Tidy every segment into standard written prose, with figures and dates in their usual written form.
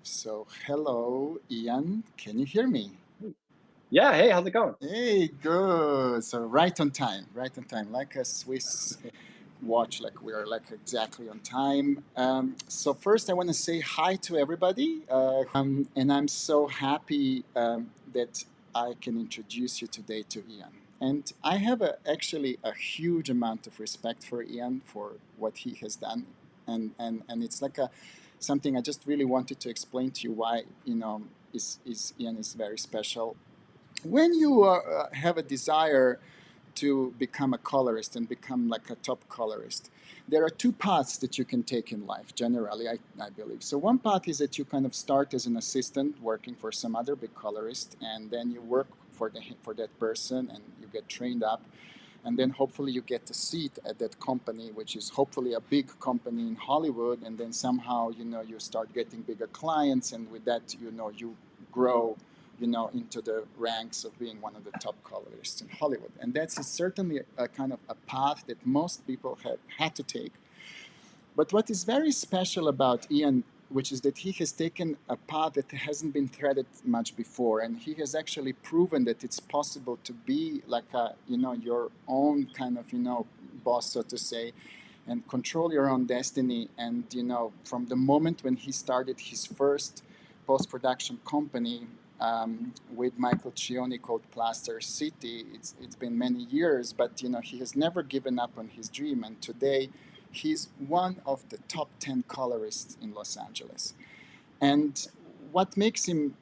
So, hello, Ian. Can you hear me? Yeah, hey, how's it going? Hey, good. So, right on time, like a Swiss watch, like we are like exactly on time. So, first, I want to say hi to everybody, and I'm so happy that I can introduce you today to Ian. And I have actually a huge amount of respect for Ian for what he has done, and it's like a something I just really wanted to explain to you why is Ian is very special. When you have a desire to become a colorist and become like a top colorist, there are two paths that you can take in life generally, I believe. So one path is that you kind of start as an assistant working for some other big colorist, and then you work for that person and you get trained up, and then hopefully you get a seat at that company, which is hopefully a big company in Hollywood, and then somehow you start getting bigger clients, and with that you grow into the ranks of being one of the top colorists in Hollywood. And that's certainly a kind of a path that most people have had to take. But what is very special about Ian, which is that he has taken a path that hasn't been threaded much before, and he has actually proven that it's possible to be like your own kind of boss, so to say, and control your own destiny. And from the moment when he started his first post-production company with Michael Cioni called Plaster City, it's been many years, but he has never given up on his dream, and today he's one of the top 10 colorists in Los Angeles. And what makes him,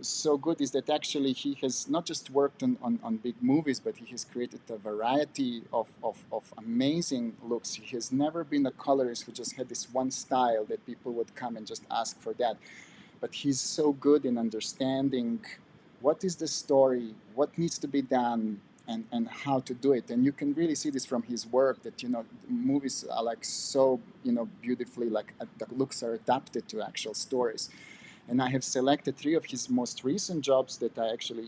so good is that actually he has not just worked on big movies, but he has created a variety of amazing looks. He has never been a colorist who just had this one style that people would come and just ask for that. But he's so good in understanding what is the story, what needs to be done, and how to do it. And you can really see this from his work that movies are like so beautifully, like the looks are adapted to actual stories. And I have selected three of his most recent jobs that are actually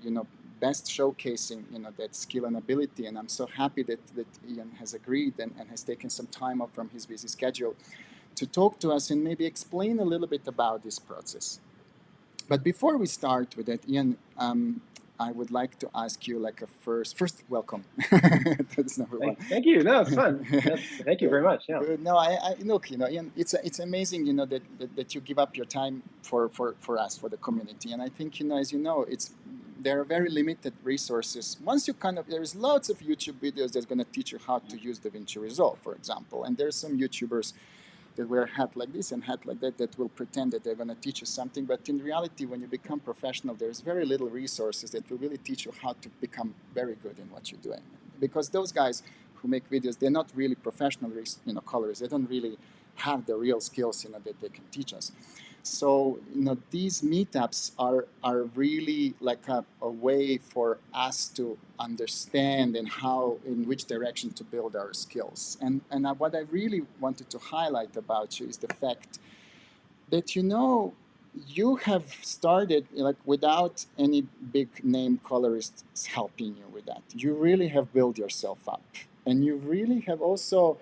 best showcasing that skill and ability. And I'm so happy that Ian has agreed and has taken some time off from his busy schedule to talk to us and maybe explain a little bit about this process. But before we start with that, Ian, I would like to ask you like a first welcome. That's number one. Thank you. No, it's fun. Thank you very much. Yeah. Good. No, I look, Ian, it's amazing, that you give up your time for us, for the community. And I think, as it's there are very limited resources. Once you there's lots of YouTube videos that's going to teach you how to use DaVinci Resolve, for example. And there's some YouTubers that wear a hat like this and hat like that that will pretend that they're going to teach you something. But in reality, when you become professional, there's very little resources that will really teach you how to become very good in what you're doing. Because those guys who make videos, they're not really professional, colorists. They don't really have the real skills, that they can teach us. So these meetups are really like a way for us to understand and how in which direction to build our skills. And what I really wanted to highlight about you is the fact that you have started like without any big name colorists helping you with that. You really have built yourself up, and you really have also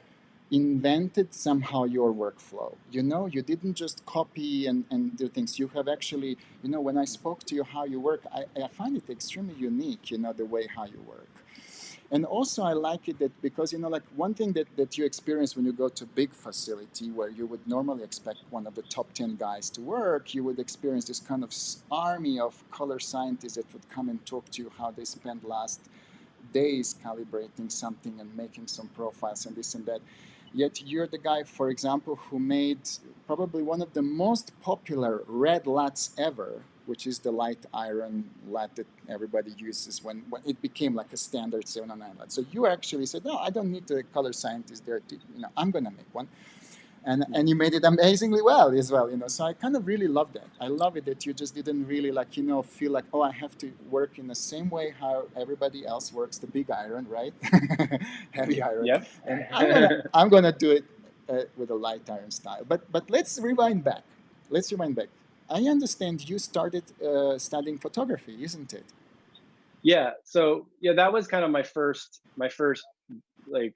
invented somehow your workflow. You didn't just copy and do things. You have actually, when I spoke to you how you work, I find it extremely unique, the way how you work. And also I like it that because like one thing that you experience when you go to a big facility where you would normally expect one of the top 10 guys to work, you would experience this kind of army of color scientists that would come and talk to you how they spent last days calibrating something and making some profiles and this and that. Yet you're the guy, for example, who made probably one of the most popular red LUTs ever, which is the light iron LUT that everybody uses when it became like a standard 709 LUT. So you actually said, no, I don't need a color scientist there. I'm going to make one. And you made it amazingly well as well. So I kind of really love that. I love it that you just didn't really feel like, oh, I have to work in the same way how everybody else works, the big iron, right? Heavy iron. Yep. And I'm gonna do it with a light iron style. But let's rewind back. I understand you started studying photography, isn't it? Yeah. So yeah, that was kind of my first like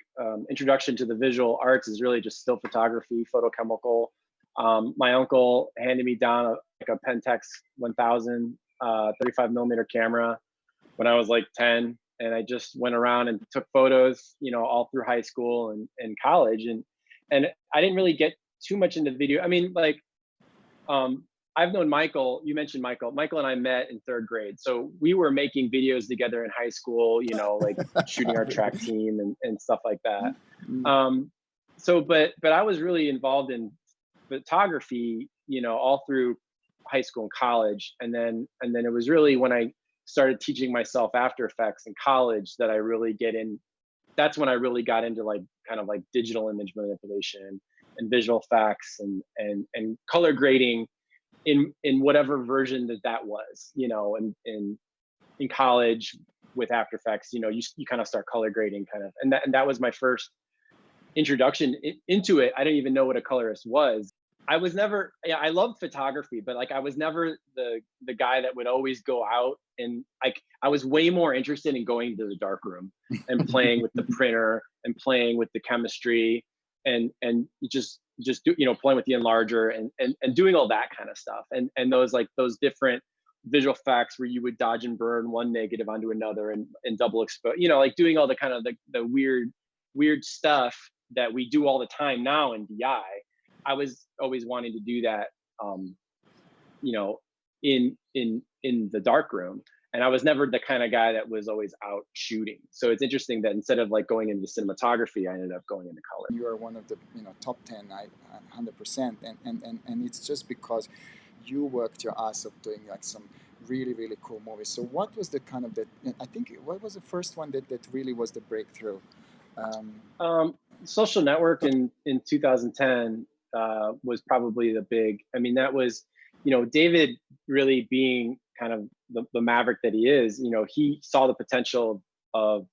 introduction to the visual arts is really just still photography, photochemical My uncle handed me down like a Pentax 1000 35 millimeter camera when I was like 10, and I just went around and took photos, all through high school and college, and I didn't really get too much into video. I mean, like, um, I've known Michael. You mentioned Michael. Michael and I met in third grade, so we were making videos together in high school. Like shooting our track team and stuff like that. Um, but I was really involved in photography, all through high school and college, and then it was really when I started teaching myself After Effects in college that I really get in. That's when I really got into like kind of like digital image manipulation and visual effects and color grading in whatever version that was, in college with After Effects. You kind of start color grading kind of, and that was my first introduction into it. I didn't even know what a colorist was. I was never, yeah, I loved photography, but like I was never the guy that would always go out, and like I was way more interested in going to the dark room and playing with the printer and playing with the chemistry and just playing with the enlarger and doing all that kind of stuff, and those different visual effects where you would dodge and burn one negative onto another and double expose, like doing all the kind of the weird stuff that we do all the time now in DI. I was always wanting to do that, in the dark room, and I was never the kind of guy that was always out shooting. So it's interesting that instead of like going into cinematography, I ended up going into color. You are one of the top 10, 100%, and it's just because you worked your ass off doing like some really cool movies. So what was the kind of I think what was the first one that really was the breakthrough? Social Network in 2010 was probably the big. I mean, that was, David really being kind of the maverick that he is. He saw the potential of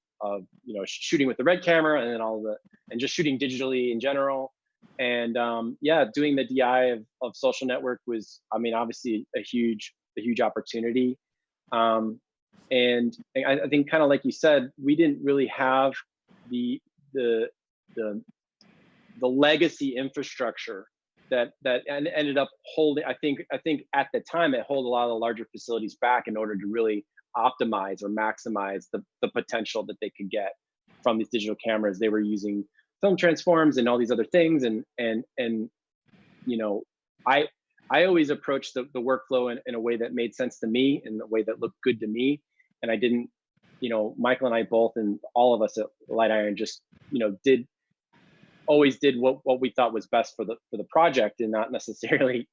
shooting with the red camera and just shooting digitally in general. And doing the DI of Social Network was, I mean, obviously a huge opportunity. And I think kind of like you said, we didn't really have the legacy infrastructure that ended up holding. I think at the time it held a lot of the larger facilities back in order to really optimize or maximize the potential that they could get from these digital cameras. They were using film transforms and all these other things, and I always approached the workflow in a way that made sense to me, in a way that looked good to me, and I didn't. Michael and I both, and all of us at Light Iron, just always did what we thought was best for the project, and not necessarily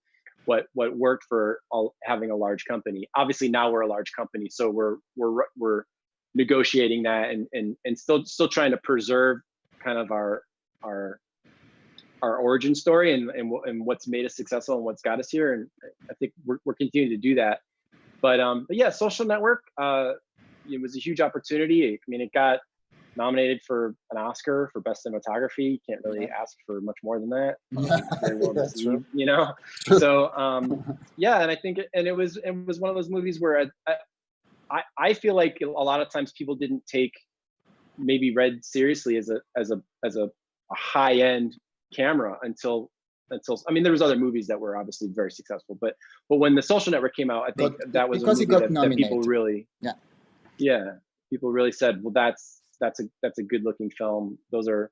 what worked for having a large company. Obviously now we're a large company, so we're negotiating that and still trying to preserve kind of our origin story and what's made us successful and what's got us here. And I think we're continuing to do that. But yeah, Social Network, it was a huge opportunity. I mean, it got nominated for an Oscar for best cinematography. Can't really ask for much more than that. Very well received, So yeah, and I think it was one of those movies where I feel like a lot of times people didn't take maybe Red seriously as a high end camera until I mean, there was other movies that were obviously very successful, but when the Social Network came out, I think that was because a movie that people really people really said, well, that's a good looking film. Those are,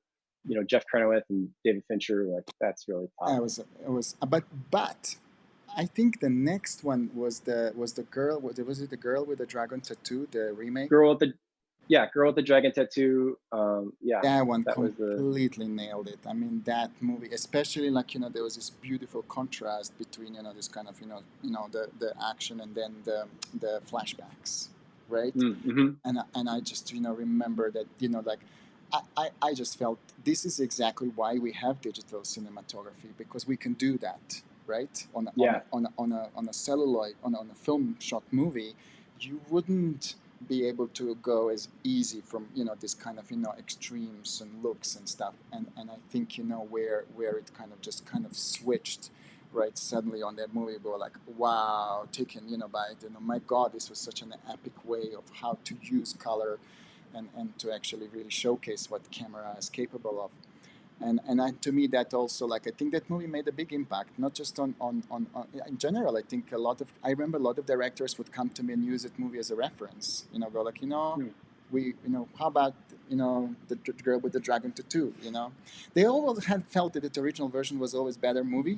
Jeff Cronowith and David Fincher, like that's really top. It was but I think the next one was the girl. Was it the girl with the dragon tattoo? The remake. Girl with the dragon tattoo. That one completely nailed it. I mean, that movie, especially like there was this beautiful contrast between this kind of the action and then the flashbacks, right? Mm-hmm. And I just remember that like I just felt this is exactly why we have digital cinematography, because we can do that, right? On a celluloid, on a film shot movie, you wouldn't be able to go as easy from this kind of extremes and looks and stuff, and I think where it kind of switched, right? Suddenly on that movie we were like, wow, taken by my god, this was such an epic way of how to use color and to actually really showcase what camera is capable of. And to me that also, like, I think that movie made a big impact, not just on in general. I think I remember a lot of directors would come to me and use that movie as a reference, go like, Hmm. how about, the girl with the dragon tattoo, they always had felt that the original version was always better movie,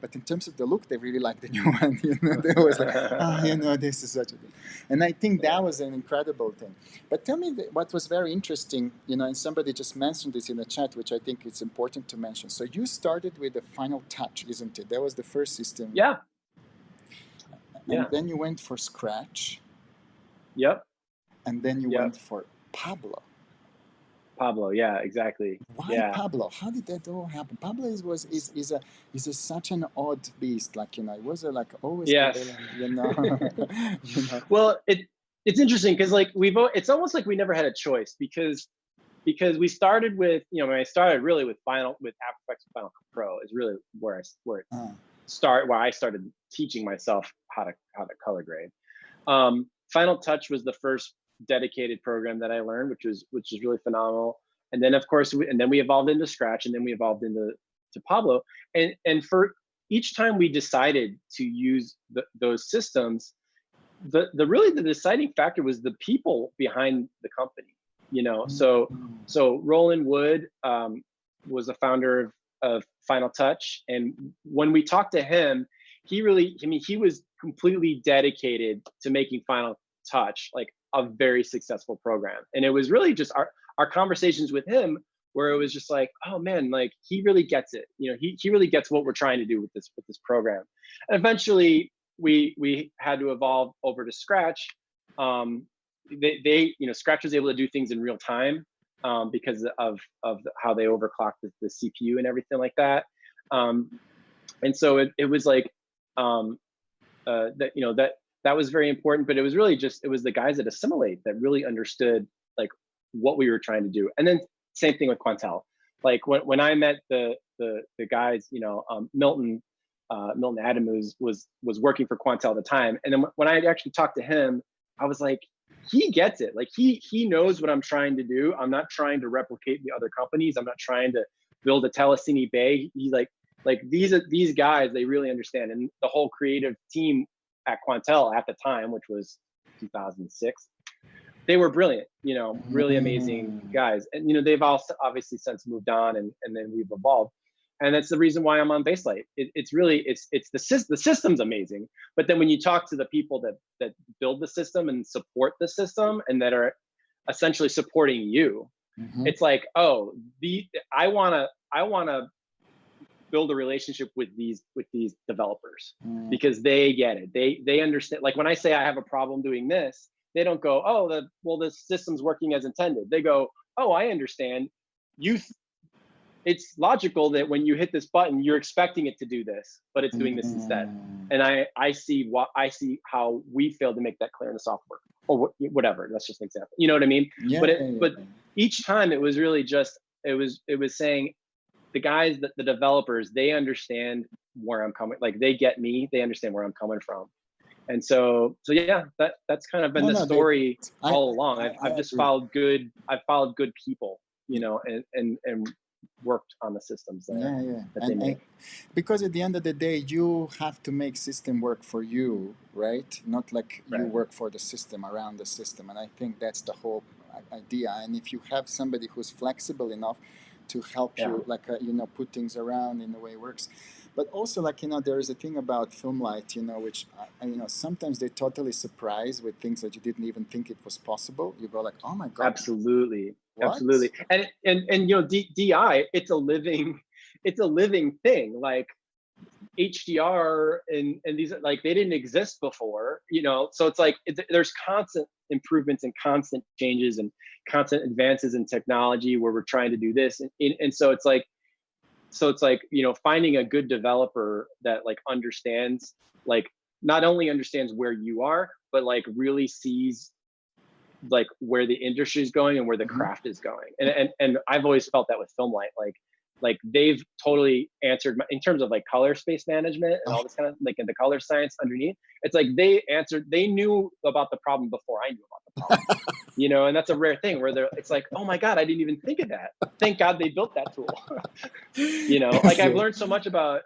but in terms of the look, they really liked the new one. They always like, this is such a good. And I think that was an incredible thing. But tell me what was very interesting, and somebody just mentioned this in the chat, which I think it's important to mention. So you started with the Final Touch, isn't it? That was the first system. Yeah. And Yeah. then you went for Scratch. Yep. And then you Yep. went for Pablo. Pablo, yeah, exactly. Why Yeah. Pablo? How did that all happen? Pablo is such an odd beast. Like, it was like always, Yes. you know. Well, it's interesting because like it's almost like we never had a choice because we started with, I started really with After Effects and Final Cut Pro is really where I started teaching myself how to color grade. Final Touch was the first dedicated program that I learned, which is really phenomenal. And then of course we evolved into Scratch, and then we evolved into Pablo. And for each time we decided to use those systems, the really the deciding factor was the people behind the company. So Roland Wood was the founder of Final Touch, and when we talked to him, he was completely dedicated to making Final Touch like a very successful program. And it was really just our conversations with him where it was just like, oh man, like he really gets it. He really gets what we're trying to do with this program. And eventually we had to evolve over to Scratch. Scratch was able to do things in real time because of how they overclocked the CPU and everything like that. And so it was like that was very important, but it was really it was the guys at Assimilate that really understood like what we were trying to do. And then same thing with Quantel. Like when I met the guys, Milton Adamus was working for Quantel at the time. And then when I actually talked to him, I was like, he gets it. Like he knows what I'm trying to do. I'm not trying to replicate the other companies. I'm not trying to build a Telecine Bay. He's like these guys, they really understand. And the whole creative team at Quantel at the time, which was 2006, they were brilliant, really amazing guys. And, they've all obviously since moved on, and then we've evolved. And that's the reason why I'm on Baselight. It's really, the system's amazing. But then when you talk to the people that build the system and support the system and that are essentially supporting you, it's like, oh, I want to build a relationship with these developers because they get it. They understand. Like when I say I have a problem doing this, they don't go, oh, the system's working as intended. They go, oh, I understand. It's logical that when you hit this button, you're expecting it to do this, but it's doing this instead. And I see how we failed to make that clear in the software or whatever. That's just an example. You know what I mean? Yeah, but each time it was really just, it was saying the guys, the developers, they understand where I'm coming. Like they get me, they understand where I'm coming from. And so yeah, that's kind of been the story all along. I've just followed good people, and worked on the systems that they make. Because at the end of the day, you have to make system work for you, right? Not like you work for the system, around the system. And I think that's the whole idea. And if you have somebody who's flexible enough to help you, like put things around in the way it works. But also, like, there is a thing about Filmlight, which sometimes they're totally surprised with things that you didn't even think it was possible. You go like, oh my god. Absolutely. What? Absolutely. And DI, it's a living thing. Like HDR and these, like, they didn't exist before, so it's like there's constant improvements and constant changes and constant advances in technology where we're trying to do this. And so it's like, finding a good developer that like understands, like not only understands where you are, but like really sees like where the industry is going and where the craft is going. And I've always felt that with Filmlight, like they've totally answered in terms of like color space management and all this kind of like in the color science underneath. It's like they knew about the problem before I knew about the You know, and that's a rare thing where it's like, oh my God, I didn't even think of that. Thank God they built that tool. You know, like I've learned so much about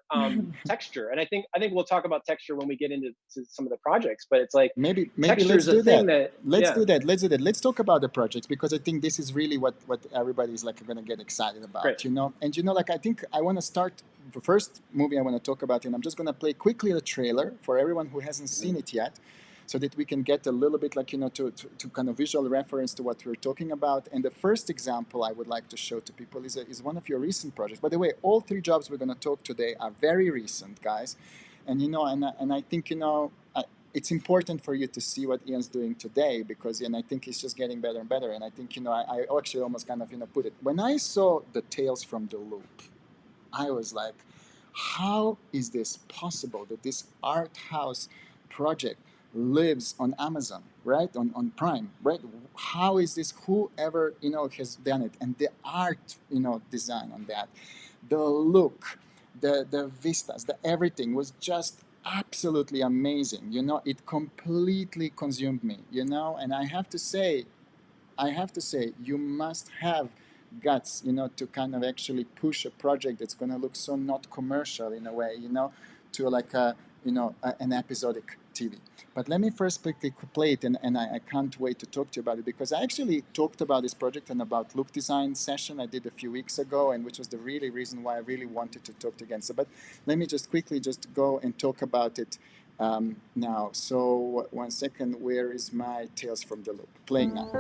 texture, and I think we'll talk about texture when we get into some of the projects. But it's like maybe texture let's is a do thing that. that, Let's yeah, do that. Let's do that. Let's talk about the projects, because I think this is really what everybody's like going to get excited great. about, you know. And you know, like I think I want to start the first movie I want to talk about, and I'm just going to play quickly the trailer for everyone who hasn't Mm-hmm. seen it yet, so that we can get a little bit like, you know, to kind of visual reference to what we're talking about. And the first example I would like to show to people is one of your recent projects. By the way, all three jobs we're going to talk today are very recent, guys. And you know, and I think, you know, it's important for you to see what Ian's doing today, because, and I think he's just getting better and better. And I think, you know, I actually almost kind of, you know, put it, when I saw the Tales from the Loop, I was like, how is this possible that this art house project lives on Amazon, right? On Prime, right? How is this? Whoever, you know, has done it, and the art, you know, design on that, the look, the vistas, the everything was just absolutely amazing. You know, it completely consumed me, you know. And I have to say, you must have guts, you know, to kind of actually push a project that's going to look so not commercial in a way, you know, to like a, you know, an episodic TV. But let me first quickly play it, and I can't wait to talk to you about it, because I actually talked about this project and about look design session I did a few weeks ago, and which was the really reason why I really wanted to talk to you again. So, but let me just quickly just go and talk about it now. So, one second, where is my Tales from the Loop? Playing now.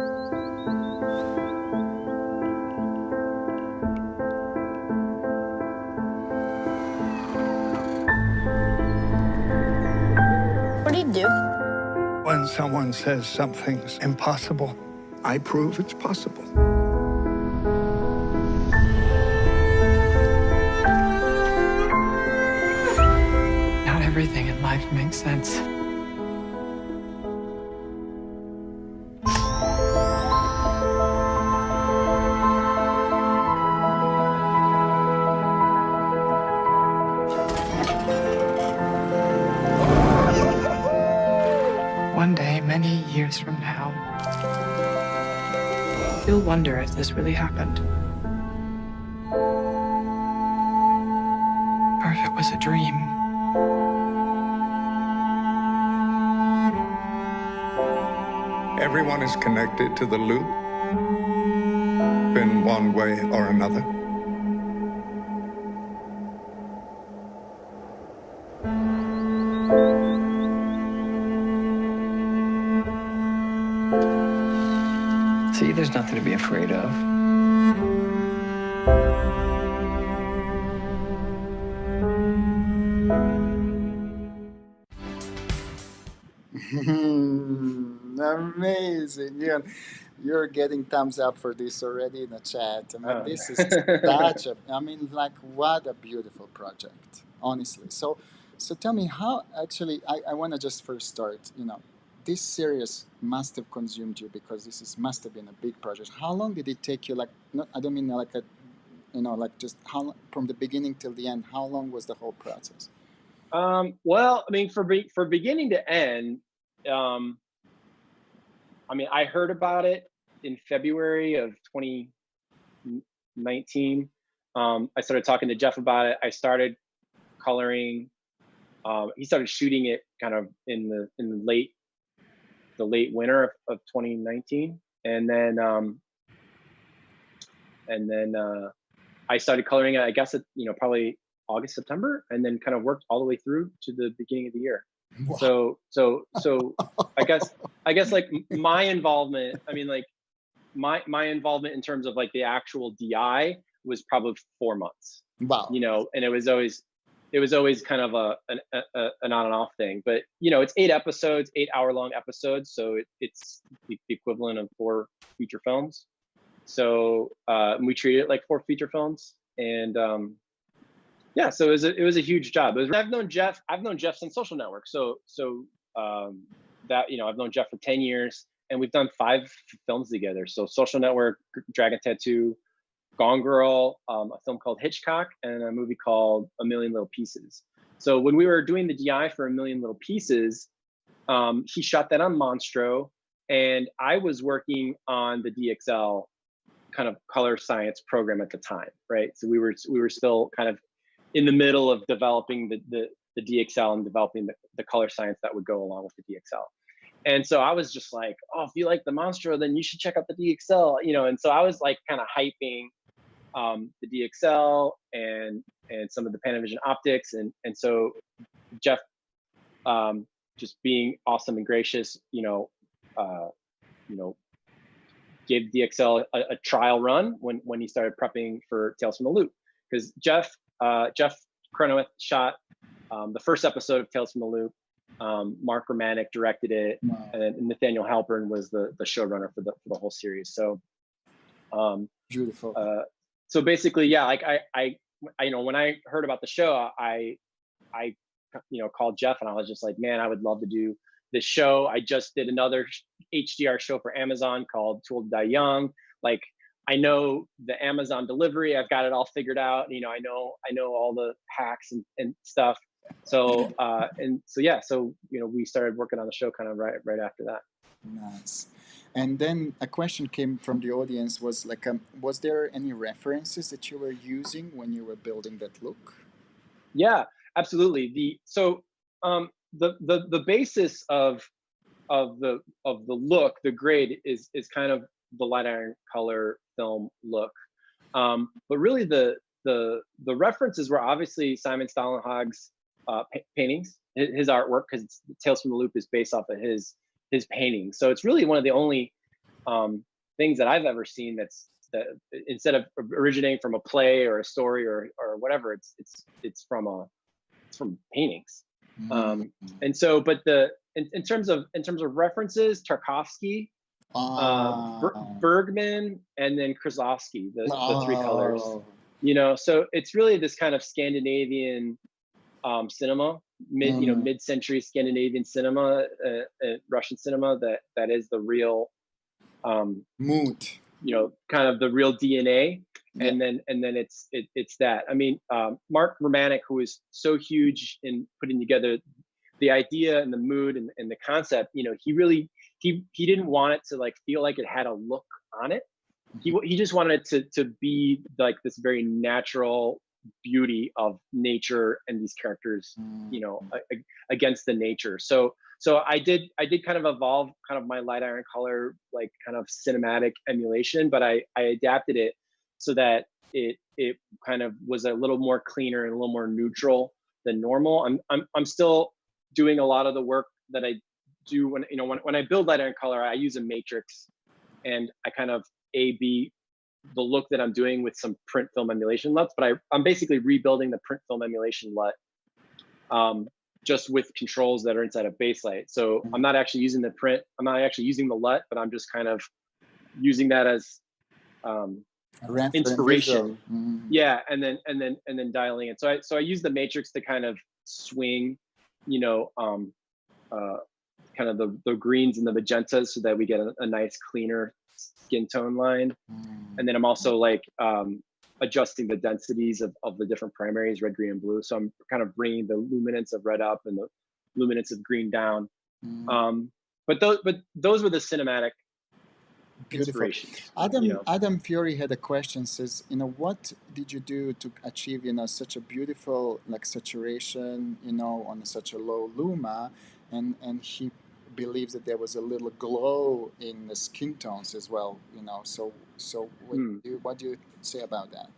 What do you do? When someone says something's impossible, I prove it's possible. Not everything in life makes sense. One day, many years from now, you'll wonder if this really happened. Or if it was a dream. Everyone is connected to the loop in one way or another. See, there's nothing to be afraid of. Amazing, Ian. You're getting thumbs up for this already in the chat. I mean, Oh. this is such a, I mean, like, what a beautiful project, honestly. So tell me how, actually, I want to just first start, you know, this series must have consumed you, because this must have been a big project. How long did it take you? Like, not, I don't mean like a, you know, like just how, from the beginning till the end, how long was the whole process? Well, I mean, for beginning to end, I mean, I heard about it in February of 2019. I started talking to Jeff about it. I started coloring. He started shooting it kind of in the late winter of 2019, and then I started coloring it, I guess, you know, probably August, September, and then kind of worked all the way through to the beginning of the year. Wow. So I guess like my involvement, I mean, like my involvement in terms of like the actual DI was probably 4 months, Wow. you know, and it was always kind of an on and off thing. But you know, it's 8 episodes, 8-hour-long episodes, so it's the equivalent of 4 feature films. So we treat it like 4 feature films, and yeah, so it was a huge job. I've known Jeff since Social Network, so that, you know, I've known Jeff for 10 years, and we've done 5 films together. So Social Network, Dragon Tattoo, Gone Girl, a film called Hitchcock, and a movie called A Million Little Pieces. So when we were doing the DI for A Million Little Pieces, he shot that on Monstro, and I was working on the DXL kind of color science program at the time, right? So we were still kind of in the middle of developing the DXL and developing the color science that would go along with the DXL. And so I was just like, oh, if you like the Monstro, then you should check out the DXL, you know. And so I was like kind of hyping the DXL and some of the Panavision optics, and so Jeff, just being awesome and gracious, you know, gave DXL a trial run when he started prepping for Tales from the Loop, because Jeff Cronowith shot the first episode of Tales from the Loop. Mark Romanek directed it, Wow. and Nathaniel Halpern was the showrunner for the whole series. So, Beautiful. so basically, yeah, like I you know, when I heard about the show, I you know, called Jeff and I was just like, man, I would love to do this show. I just did another HDR show for Amazon called Tool to Die Young. Like, I know the Amazon delivery, I've got it all figured out. You know, I know all the hacks and stuff. So and so yeah, so you know, we started working on the show kind of right after that. Nice. And then a question came from the audience, was like, was there any references that you were using when you were building that look? Yeah, absolutely. The basis of the look, the grade is kind of the light iron color film look. But really the references were obviously Simon Stahlenhag's paintings, his artwork, because Tales from the Loop is based off of his paintings. So it's really one of the only things that I've ever seen that instead of originating from a play or a story or whatever, it's from paintings. And so, but in terms of references, Tarkovsky, Bergman, and then Krasovsky, the three colors. You know, so it's really this kind of Scandinavian cinema, mid-century Scandinavian cinema, Russian cinema that is the real mood. You know, kind of the real DNA. Yeah. And then it's that. I mean, Mark Romanek, who is so huge in putting together the idea and the mood and the concept, you know, he didn't want it to like feel like it had a look on it. He just wanted it to be like this very natural beauty of nature and these characters, you know, against the nature. So I did kind of evolve kind of my light iron color, like kind of cinematic emulation, but I adapted it so that it kind of was a little more cleaner and a little more neutral than normal. I'm still doing a lot of the work that I do when I build light iron color. I use a matrix, and I kind of A/B the look that I'm doing with some print film emulation LUTs, but I'm basically rebuilding the print film emulation LUT just with controls that are inside of Baselight. So I'm not actually using the print, I'm not actually using the LUT, but I'm just kind of using that as inspiration. Yeah, and then dialing it. So I use the matrix to kind of swing, you know, kind of the greens and the magentas so that we get a nice cleaner skin tone line. And then I'm also like adjusting the densities of the different primaries, red, green, and blue. So I'm kind of bringing the luminance of red up and the luminance of green down. But those were the cinematic inspirations. Adam Fury had a question, says, you know, what did you do to achieve, you know, such a beautiful like saturation, you know, on such a low luma, and he believes that there was a little glow in the skin tones as well, you know. So what do you say about that?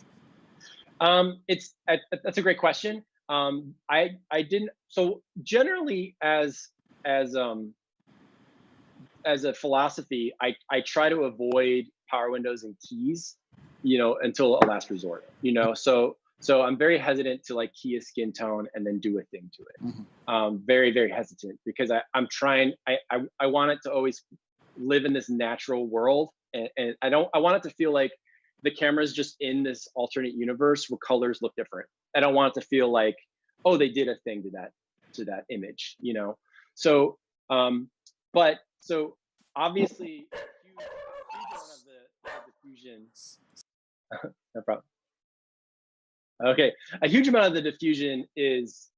That's a great question. I didn't. So generally, as a philosophy, I try to avoid power windows and keys, you know, until a last resort, you know. So I'm very hesitant to like key a skin tone and then do a thing to it. Very, very hesitant, because I'm trying, I want it to always live in this natural world. And I want it to feel like the camera's just in this alternate universe where colors look different. I don't want it to feel like, oh, they did a thing to that image, you know? So, so obviously a huge amount of the diffusion, no problem. Okay, a huge amount of the diffusion is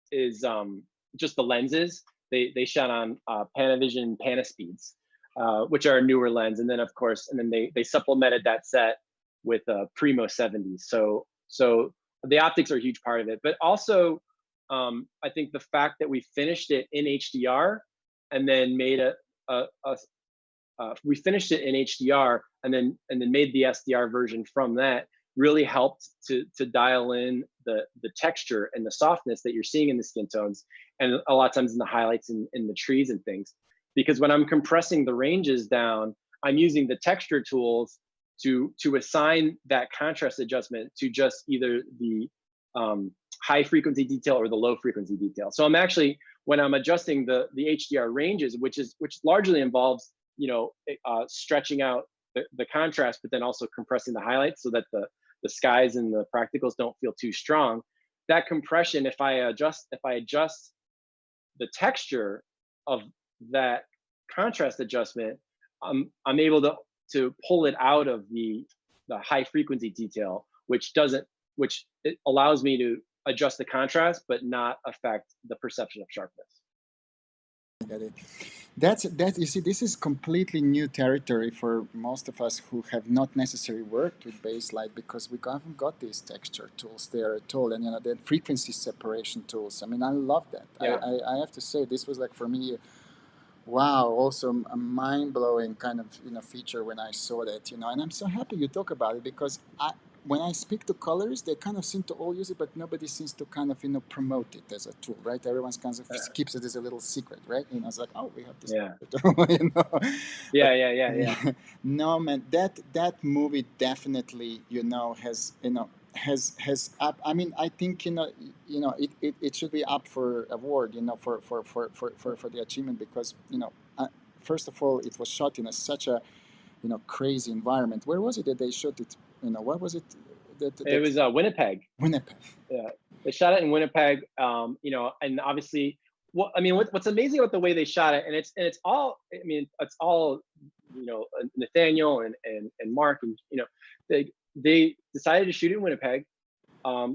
just the lenses. They shot on Panavision Panaspeeds, which are a newer lens. And then of course, and then they supplemented that set with Primo 70s. So the optics are a huge part of it, but also I think the fact that we finished it in HDR and then made we finished it in HDR and then made the SDR version from that really helped to dial in the texture and the softness that you're seeing in the skin tones, and a lot of times in the highlights in the trees and things. Because when I'm compressing the ranges down, I'm using the texture tools to assign that contrast adjustment to just either the high frequency detail or the low frequency detail. So I'm actually, when I'm adjusting the HDR ranges, which largely involves, you know, stretching out the contrast, but then also compressing the highlights so that the skies and the practicals don't feel too strong. That compression, if I adjust the texture of that contrast adjustment, I'm able to pull it out of the high frequency detail, which it allows me to adjust the contrast but not affect the perception of sharpness. I get it. That you see, this is completely new territory for most of us who have not necessarily worked with baselight, because we haven't got these texture tools there at all, and you know, the frequency separation tools. I mean, I love that. Yeah. I have to say, this was like for me, wow, also a mind-blowing kind of, you know, feature when I saw that, you know. And I'm so happy you talk about it, because when I speak to colors, they kind of seem to all use it, but nobody seems to kind of, you know, promote it as a tool, right? Everyone's kind of keeps it as a little secret, right? You know, it's like, oh, we have this, tool, you know. Yeah. No, man, that movie definitely, you know, has, you know, has up. I mean, I think, you know, it should be up for award, you know, for the achievement, because, you know, first of all, it was shot in such a, you know, crazy environment. Where was it that they shot it? You know, what was it? It was Winnipeg. Winnipeg. Yeah, they shot it in Winnipeg. You know, and obviously, what's amazing about the way they shot it, and it's all, I mean, it's all, you know, Nathaniel and Mark, and you know, they decided to shoot it in Winnipeg,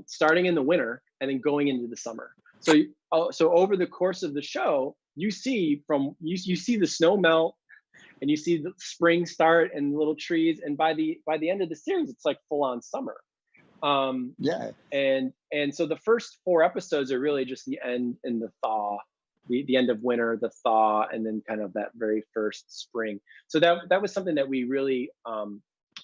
starting in the winter and then going into the summer. So over the course of the show, you see the snow melt, and you see the spring start and little trees, and by the end of the series, it's like full on summer. Yeah. And so the first 4 episodes are really just the end and the thaw, the end of winter, the thaw, and then kind of that very first spring. So that was something that we really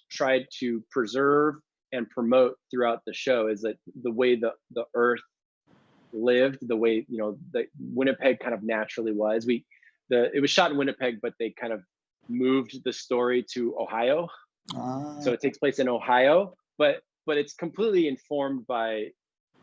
tried to preserve and promote throughout the show, is that the way the earth lived, the way, you know, the Winnipeg kind of naturally was. It was shot in Winnipeg, but they kind of moved the story to Ohio. So it takes place in Ohio, but it's completely informed by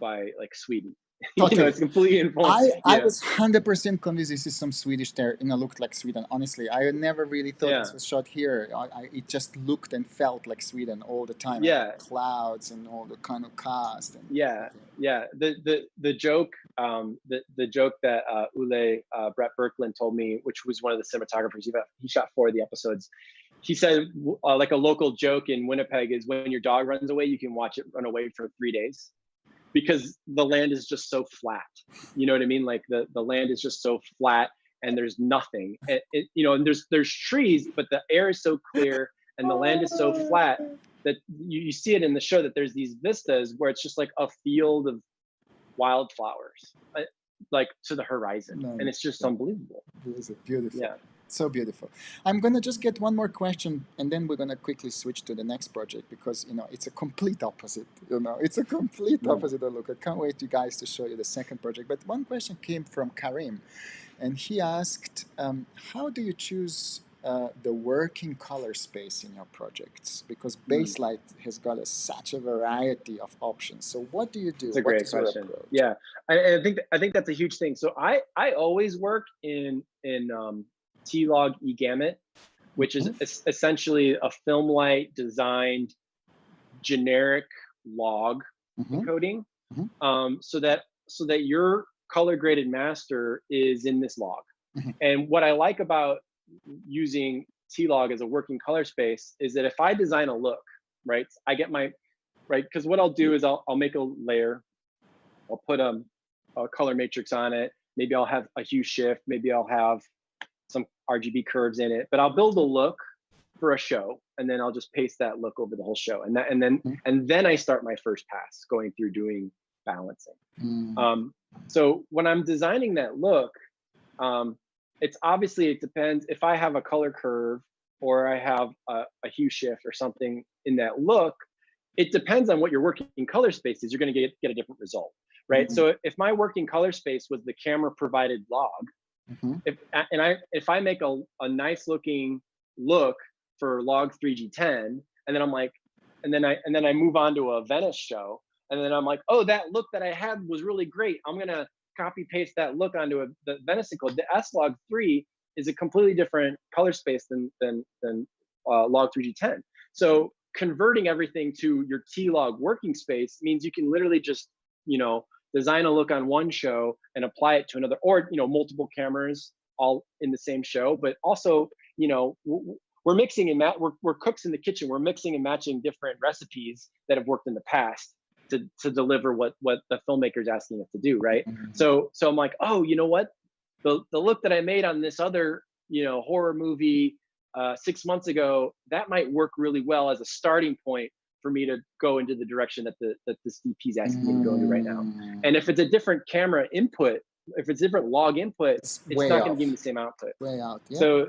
like Sweden. Okay. You know, it's completely informed. I was 100% convinced this is some Swedish there, you know, looked like Sweden. Honestly, I never really thought this was shot here. It just looked and felt like Sweden all the time. Yeah. Like the clouds and all the kind of cast. And The joke, the joke that Ule Brett Berkland told me, which was one of the cinematographers, he shot 4 of the episodes. He said, like a local joke in Winnipeg is, when your dog runs away, you can watch it run away for 3 days, because the land is just so flat. You know what I mean? Like the land is just so flat, and there's nothing. You know, and there's trees, but the air is so clear and the land is so flat that you see it in the show, that there's these vistas where it's just like a field of wildflowers, like to the horizon. And it's just unbelievable. It is beautiful. Yeah. So beautiful. I'm going to just get one more question, and then we're going to quickly switch to the next project, because, you know, it's a complete opposite. You know, it's a complete opposite of look. I can't wait, you guys, to show you the second project. But one question came from Karim, and he asked, how do you choose the working color space in your projects? Because Baselight has got such a variety of options. So what do you do? It's a great question. Yeah, I think that's a huge thing. So I always work in T-Log E-Gamut, which is essentially a film light designed generic log encoding, so that your color graded master is in this log. And what I like about using T-Log as a working color space is that if I design a look, right, I get my, because what I'll do is I'll make a layer, I'll put a color matrix on it, maybe I'll have a hue shift, maybe I'll have some RGB curves in it, but I'll build a look for a show, and then I'll just paste that look over the whole show, and then I start my first pass going through doing balancing. So when I'm designing that look, it depends if I have a color curve or I have a hue shift or something in that look. It depends on what your working color space is. You're going to get a different result, right? So if my working color space was the camera provided log, if I make a nice looking look for log 3G10, and then I'm like, and then I move on to a Venice show, and then I'm like, oh, that look that I had was really great. I'm gonna copy paste that look onto the Venice code. The S log 3 is a completely different color space than log 3G10. So converting everything to your T log working space means you can literally just, design a look on one show and apply it to another, or, multiple cameras all in the same show. But also, we're mixing and we're cooks in the kitchen. We're mixing and matching different recipes that have worked in the past to deliver what the filmmaker's asking us to do, right? So I'm like, oh, you know what? The look that I made on this other, horror movie 6 months ago, that might work really well as a starting point for me to go into the direction that this DP is asking me to go into right now. And if it's a different camera input, if it's different log input, it's not going to give me the same output. Way out. Yeah. So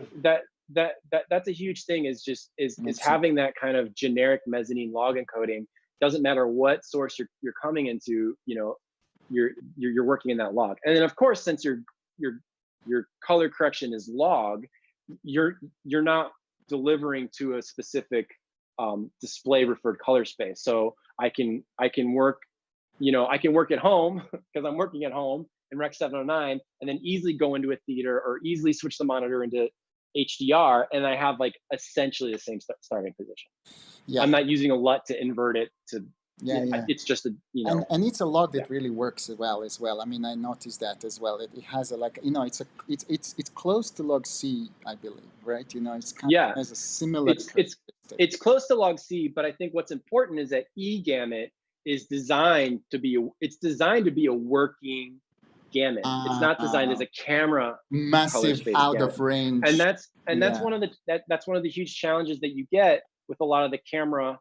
that's a huge thing, is having that kind of generic mezzanine log encoding. Doesn't matter what source you're coming into, you're working in that log. And then of course, since your color correction is log, you're not delivering to a specific display referred color space. So I can work, I can work at home because I'm working at home in Rec 709, and then easily go into a theater or easily switch the monitor into HDR, and I have like essentially the same starting position. Yeah. I'm not using a LUT to invert it to. Yeah. It's just a and it's a log that really works well as well. I mean, I noticed that as well. It has it's close to log C, I believe, right? It's kind of has a similar. It's close to log C, but I think what's important is that eGamut is designed to be a working gamut. It's not designed as a camera massive out gamut. Of range, and that's one of the huge challenges that you get with a lot of the camera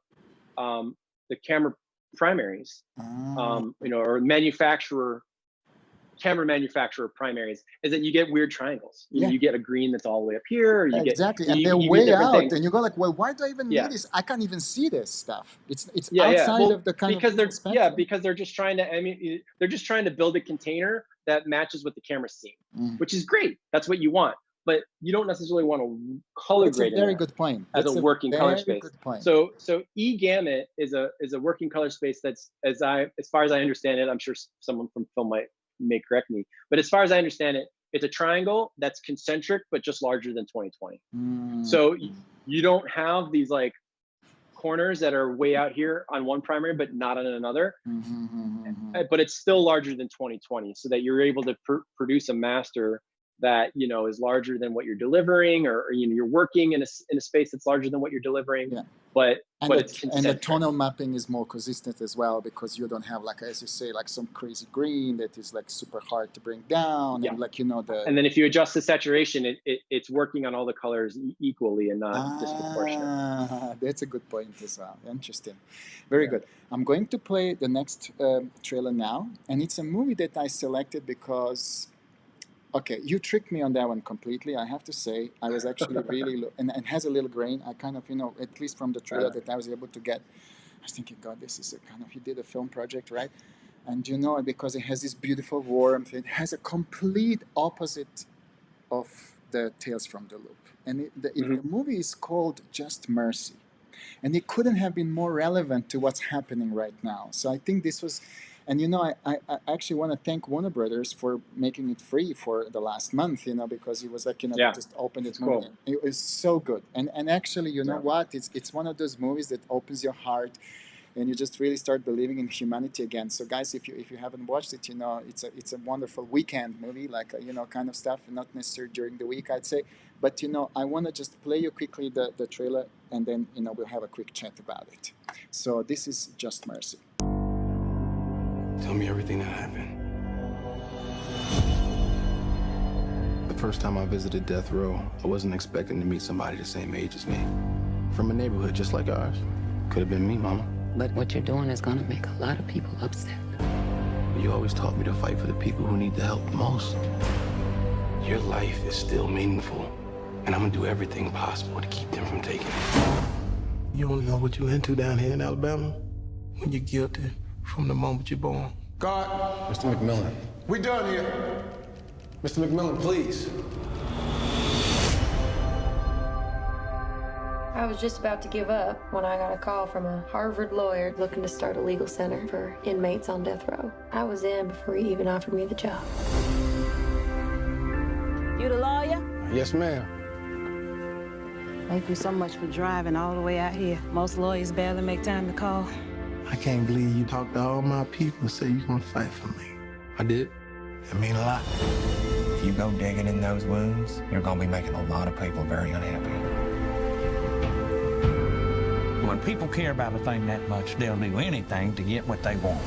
primaries, or camera manufacturer primaries, is that you get weird triangles. You get a green that's all the way up here. Or you exactly, and they're way out, things. And you go like, well, why do I even need this? I can't even see this stuff. It's outside of the kind because of they're because they're just trying to they're just trying to build a container that matches what the camera's seeing, which is great. That's what you want. But you don't necessarily want to color grade. That's a very good point. As a working color space. Good point. So eGamut is a working color space that's, as far as I understand it, I'm sure someone from film may correct me, but as far as I understand it, it's a triangle that's concentric but just larger than 2020. So you don't have these like corners that are way out here on one primary but not on another. But it's still larger than 2020, so that you're able to produce a master that is larger than what you're delivering, or you're working in a space that's larger than what you're delivering. But the tonal mapping is more consistent as well, because you don't have, like, as you say, like some crazy green that is like super hard to bring down. And like and then if you adjust the saturation, it's working on all the colors equally and not disproportionate. That's a good point as well. Interesting. Very good. I'm going to play the next trailer now, and it's a movie that I selected because okay, you tricked me on that one completely. I have to say, I was actually really, and it has a little grain. I kind of, at least from the trailer that I was able to get, I was thinking, God, this is a kind of, he did a film project, right? And because it has this beautiful warmth, it has a complete opposite of the Tales from the Loop. And the movie is called Just Mercy. And it couldn't have been more relevant to what's happening right now. So I think this was... And, I actually want to thank Warner Brothers for making it free for the last month, because it was like, just opened it. Cool. It was so good. And actually, you know what? It's one of those movies that opens your heart and you just really start believing in humanity again. So guys, if you haven't watched it, it's a wonderful weekend movie, like, kind of stuff, not necessarily during the week, I'd say. But, I want to just play you quickly the trailer, and then, we'll have a quick chat about it. So this is Just Mercy. Tell me everything that happened. first time I visited death row, I wasn't expecting to meet somebody the same age as me. From a neighborhood just like ours. Could have been me, Mama. But what you're doing is gonna make a lot of people upset. You always taught me to fight for the people who need the help the most. Your life is still meaningful, and I'm gonna do everything possible to keep them from taking it. You don't know what you're into down here in Alabama when you're guilty from the moment you're born. God, Mr. McMillan. we done here. Mr. McMillan, please. I was just about to give up when I got a call from a Harvard lawyer looking to start a legal center for inmates on death row. I was in before he even offered me the job. You the lawyer? Yes, ma'am. Thank you so much for driving all the way out here. Most lawyers barely make time to call. I can't believe you talked to all my people and say you're gonna fight for me. I did. That mean a lot. If you go digging in those wounds, you're gonna be making a lot of people very unhappy. When people care about a thing that much, they'll do anything to get what they want.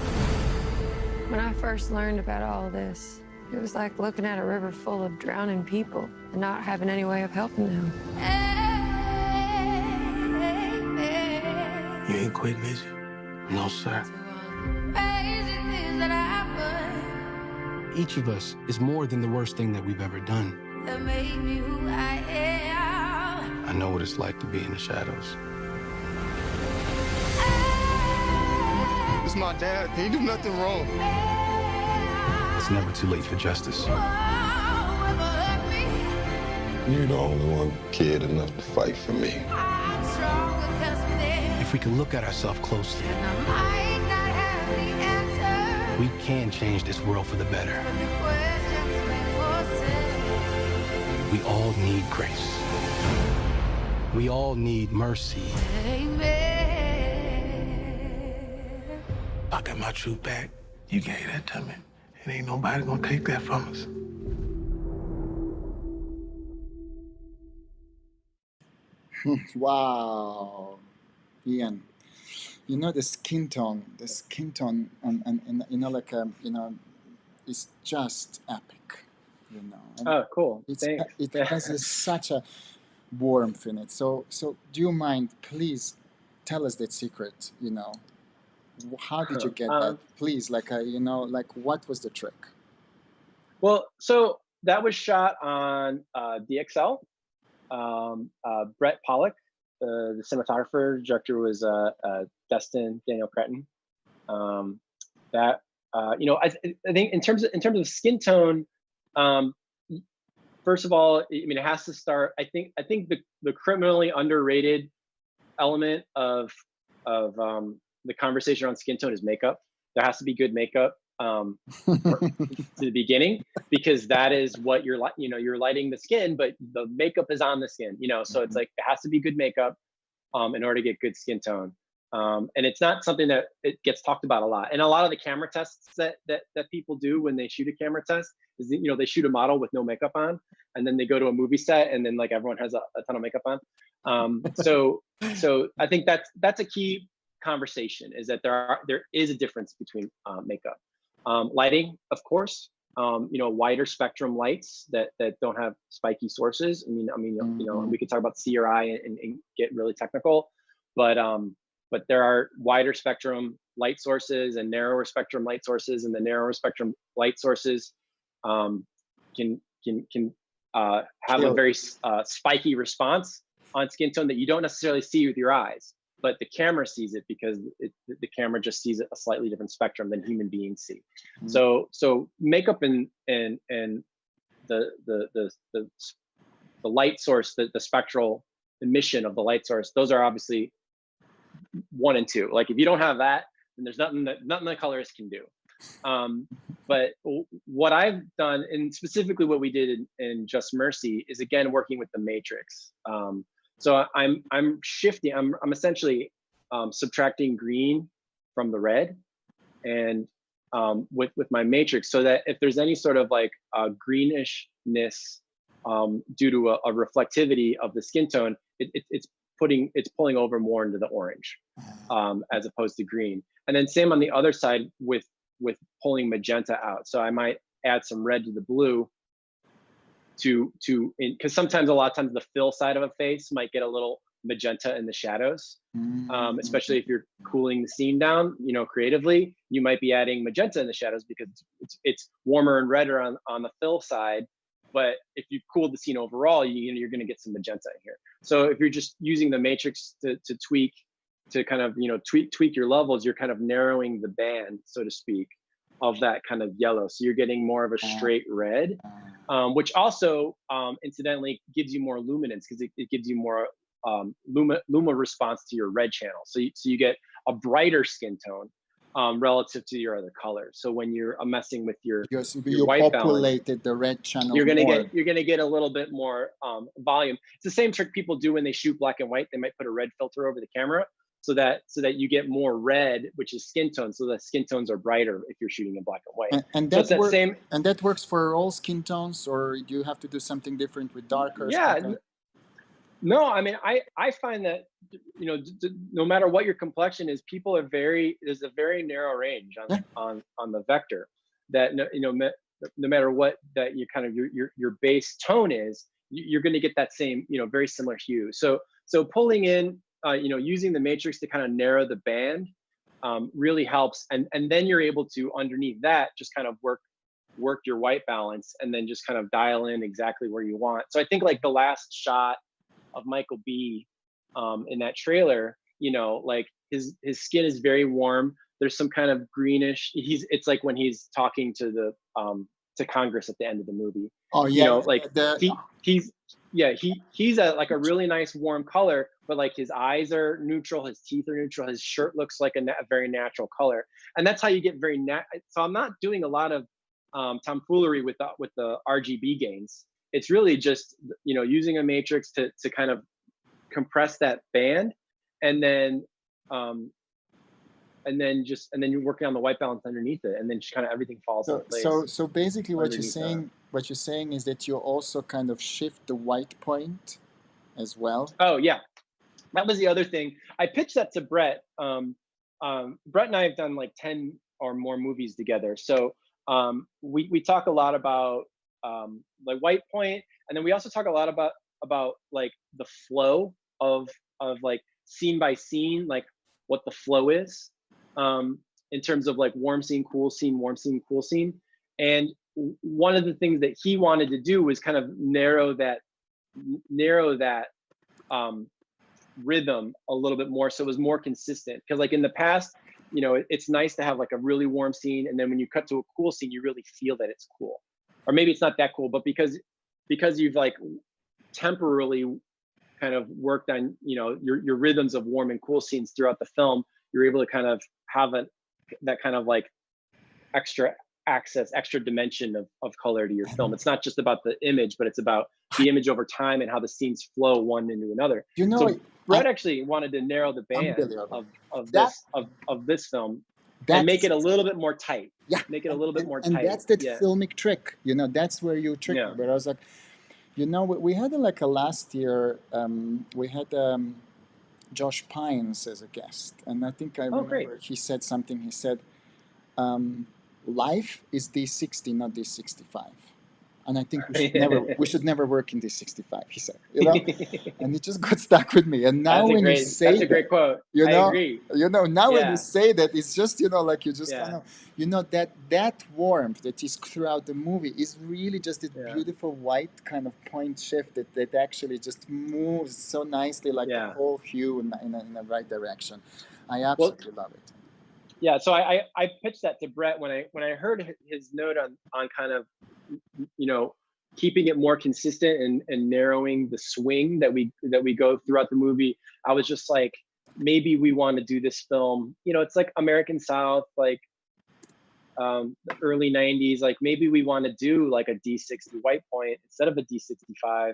When I first learned about all of this, it was like looking at a river full of drowning people and not having any way of helping them. You ain't quitting, is you? No, sir. Each of us is more than the worst thing that we've ever done. I know what it's like to be in the shadows. It's my dad. He do nothing wrong. It's never too late for justice. You're the only one cared enough to fight for me. If we can look at ourselves closely, we can change this world for the better. We all need grace. We all need mercy. I got my truth back. You gave that to me. And ain't nobody gonna take that from us. Wow, Ian. You know the skin tone, and you know, like it's just epic, you know. And Oh, cool. it's Thanks. it has such a warmth in it. So do you mind, please, tell us that secret? You know, how did you get that? Please, you know, like what was the trick? Well, so that was shot on DXL. Brett Pollock, the cinematographer, director was Destin Daniel Cretton. You know, I think in terms of skin tone, first of all, I mean, it has to start. I think the criminally underrated element of the conversation around skin tone is makeup. There has to be good makeup to the beginning, because that is what you're lighting the skin, but the makeup is on the skin, you know. So it's like it has to be good makeup in order to get good skin tone. And it's not something that it gets talked about a lot. And a lot of the camera tests that people do when they shoot a camera test is, you know, they shoot a model with no makeup on, and then they go to a movie set, and then like everyone has a ton of makeup on. So I think that's a key conversation, is that there is a difference between makeup, lighting, of course. You know, wider spectrum lights that don't have spiky sources. I mean, you know, we could talk about CRI and get really technical, but there are wider spectrum light sources and narrower spectrum light sources, and the narrower spectrum light sources can have a very spiky response on skin tone that you don't necessarily see with your eyes, but the camera sees it because the camera just sees a slightly different spectrum than human beings see. So makeup and the light source, the spectral emission of the light source, those are obviously 1 and 2. Like if you don't have that, then there's nothing the colorist can do. But what I've done, and specifically what we did in Just Mercy, is again working with the matrix. So I'm shifting. I'm essentially subtracting green from the red, and with my matrix, so that if there's any sort of like greenishness due to a reflectivity of the skin tone, it's pulling over more into the orange as opposed to green. And then same on the other side with pulling magenta out. So I might add some red to the blue because sometimes a lot of times the fill side of a face might get a little magenta in the shadows, especially if you're cooling the scene down, you know, creatively. You might be adding magenta in the shadows because it's warmer and redder on the fill side. But if you cooled the scene overall, you're going to get some magenta in here. So if you're just using the matrix to tweak, to kind of, you know, tweak your levels, you're kind of narrowing the band, so to speak, of that kind of yellow. So you're getting more of a straight red, which also incidentally gives you more luminance, because it gives you more luma response to your red channel. So you get a brighter skin tone relative to your other colors. So when you're messing with your white populated balance, the red channel, you're gonna get a little bit more volume. It's the same trick people do when they shoot black and white. They might put a red filter over the camera so that you get more red, which is skin tone. So the skin tones are brighter if you're shooting in black and white. And that works for all skin tones, or do you have to do something different with darker skin tone? No, I mean, I find that, you know, no matter what your complexion is, people are there's a very narrow range on the vector, that, you know, no matter what that you kind of your base tone is, you're going to get that same, you know, very similar hue. So pulling in, you know, using the matrix to kind of narrow the band really helps, and then you're able to, underneath that, just kind of work your white balance, and then just kind of dial in exactly where you want. So I think like the last shot of Michael B in that trailer, you know, like his skin is very warm. There's some kind of greenish. It's like when he's talking to the to Congress at the end of the movie. Oh yeah, you know, like he's like a really nice warm color, but like his eyes are neutral, his teeth are neutral, his shirt looks like a very natural color, and that's how you get very So I'm not doing a lot of tomfoolery with the RGB gains. It's really just, you know, using a matrix to kind of compress that band, and then you're working on the white balance underneath it, and then just kind of everything falls into place. So basically, what you're saying is that you also kind of shift the white point as well. Oh yeah, that was the other thing. I pitched that to Brett. Brett and I have done like 10 or more movies together, so we talk a lot about like white point, and then we also talk a lot about like the flow of like scene by scene, like what the flow is in terms of like warm scene, cool scene, warm scene, cool scene. And one of the things that he wanted to do was kind of narrow that rhythm a little bit more, so it was more consistent. Because like in the past, you know, it's nice to have like a really warm scene, and then when you cut to a cool scene, you really feel that it's cool. Or maybe it's not that cool, but because you've like temporarily kind of worked on, you know, your rhythms of warm and cool scenes throughout the film, you're able to kind of have that kind of like extra access, extra dimension of color to your film. It's not just about the image, but it's about the image over time and how the scenes flow one into another. You know, so Brett actually wanted to narrow the band of this film and make it a little bit more tight. Yeah, make it a little bit more tight. And that's that filmic trick. You know, that's where you trick me. But I was like, you know, we had like a last year. We had Josh Pines as a guest, and I think I remember he said something. He said, "Life is D60, not D65." And I think we should never work in D65, he said, you know, and it just got stuck with me. And now when you say that's a great quote. You know, I agree. You know, now when you say that, it's just, you know, like you just kind of, you know, that warmth that is throughout the movie is really just this beautiful white kind of point shift that actually just moves so nicely, like the whole hue in the right direction. I absolutely love it. Yeah, so I pitched that to Brett when I heard his note on kind of, you know, keeping it more consistent and narrowing the swing that we go throughout the movie. I was just like, maybe we want to do this film, you know, it's like American South, like the early 90s, like maybe we want to do like a D60 white point instead of a D65.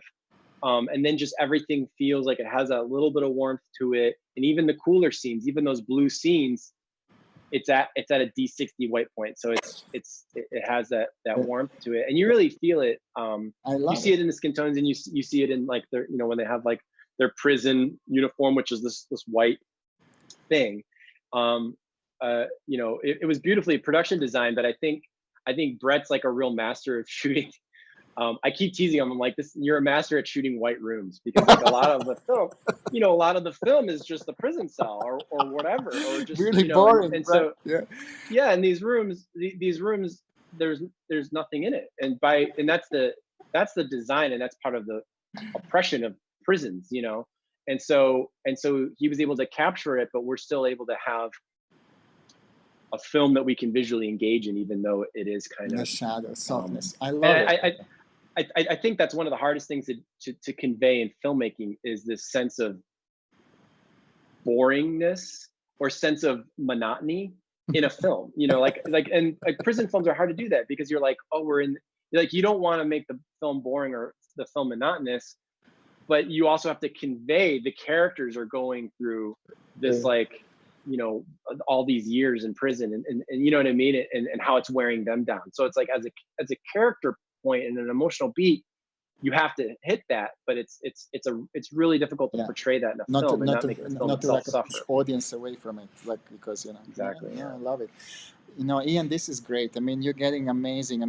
And then just everything feels like it has a little bit of warmth to it. And even the cooler scenes, even those blue scenes, it's at a D60 white point, so it has that warmth to it, and you really feel it. You see it in the skin tones, and you see it in like their, you know, when they have like their prison uniform, which is this white thing. You know, it was beautifully production designed, but I think Brett's like a real master of shooting I keep teasing him. I'm like, you're a master at shooting white rooms, because like a lot of the film, a lot of the film is just the prison cell or whatever, or just really boring. And right? so and these rooms, there's nothing in it, and that's the design, and that's part of the oppression of prisons, and so he was able to capture it, but we're still able to have a film that we can visually engage in, even though it is kind the of shadow softness. I love it. I think that's one of the hardest things to convey in filmmaking, is this sense of boringness or sense of monotony in a film. And prison films are hard to do that, because you're like, oh, you don't want to make the film boring or the film monotonous, but you also have to convey the characters are going through this all these years in prison, and you know what I mean, and how it's wearing them down. So it's like, as a character point and an emotional beat, you have to hit that, but it's really difficult to portray that in a film and not make the film itself suffer. Audience away from it, because exactly. I love it. Ian, this is great. I mean, you're getting amazing,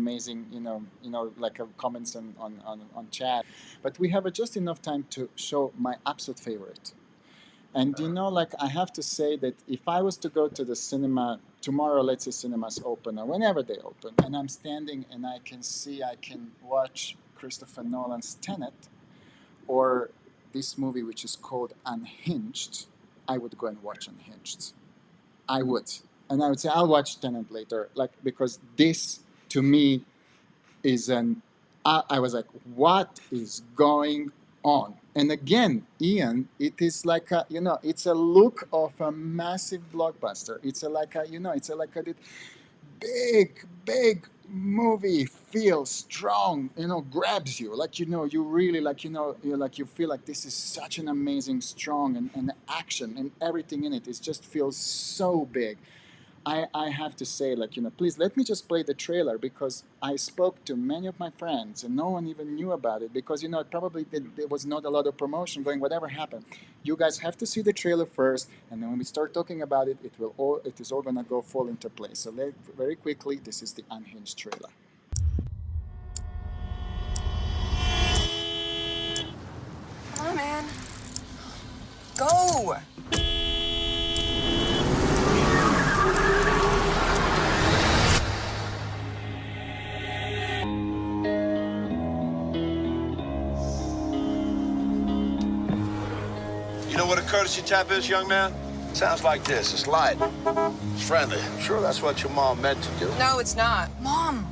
comments on chat, but we have just enough time to show my absolute favorite. And I have to say that if I was to go to the cinema tomorrow, let's say cinemas open or whenever they open, and I'm standing and I can watch Christopher Nolan's Tenet or this movie which is called Unhinged, I would go and watch Unhinged. I would. And I would say, I'll watch Tenet later, because this to me is I was like, what is going on? And again, Ian, it is like it's a look of a massive blockbuster. It's a big movie, feels strong, grabs you, you really you feel like this is such an amazing, strong, and action and everything in it. It just feels so big. I have to say, please let me just play the trailer, because I spoke to many of my friends and no one even knew about it, because probably there was not a lot of promotion going, whatever happened. You guys have to see the trailer first, and then when we start talking about it, it is all gonna fall into place. So very quickly, this is the Unhinged trailer. Come on, man. Go! You know what a courtesy tap is, young man? Sounds like this. It's light. It's friendly. Sure, that's what your mom meant to do. No, it's not. Mom!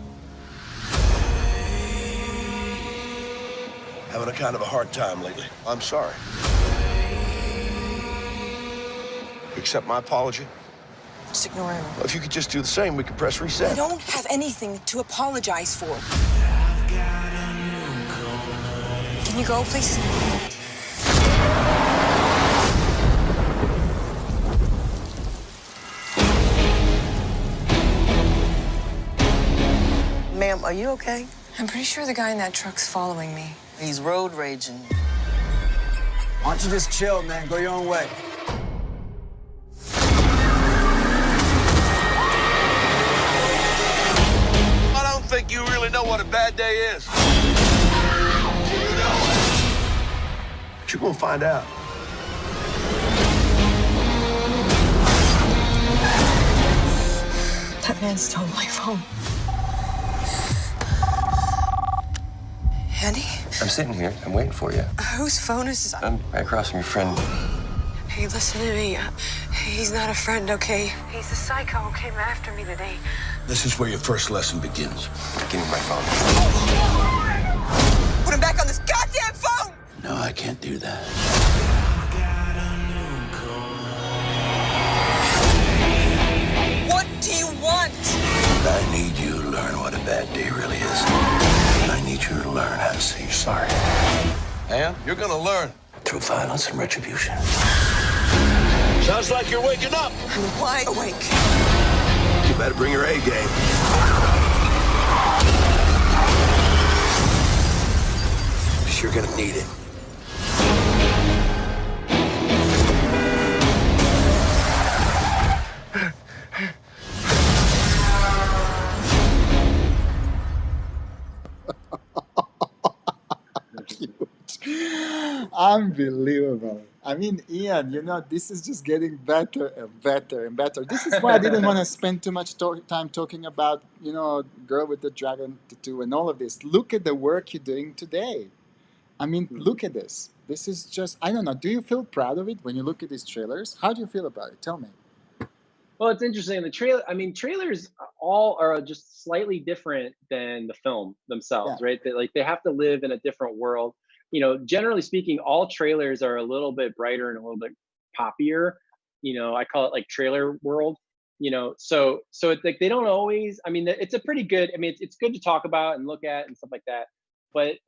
Having a kind of a hard time lately. I'm sorry. Accept my apology? Just ignore him. Well, if you could just do the same, we could press reset. I don't have anything to apologize for. Can you go, please? Ma'am, are you okay? I'm pretty sure the guy in that truck's following me. He's road raging. Why don't you just chill, man? Go your own way. I don't think you really know what a bad day is. But you're gonna find out. That man stole my phone. Andy? I'm sitting here. I'm waiting for you. Whose phone is this? I'm right across from your friend. Hey, listen to me. He's not a friend, okay? He's the psycho who came after me today. This is where your first lesson begins. Give me my phone. Put him back on this goddamn phone! No, I can't do that. What do you want? I need you to learn what a bad day really is. I need you to learn how to say you're sorry. And you're gonna learn through violence and retribution. Sounds like you're waking up. I'm wide awake. You better bring your A game. Because you're gonna need it. Unbelievable. I mean, Ian, this is just getting better and better and better. This is why I didn't want to spend too much time talking about, Girl with the Dragon Tattoo and all of this. Look at the work you're doing today. I mean, look at this. This is just, I don't know. Do you feel proud of it when you look at these trailers? How do you feel about it? Tell me. Well, it's interesting. The trailer, I mean, trailers all are just slightly different than the film themselves, right? They have to live in a different world. Generally speaking, all trailers are a little bit brighter and a little bit poppier. I call it like trailer world. So it's like they don't always. I mean, it's a pretty good. I mean, it's good to talk about and look at and stuff like that. But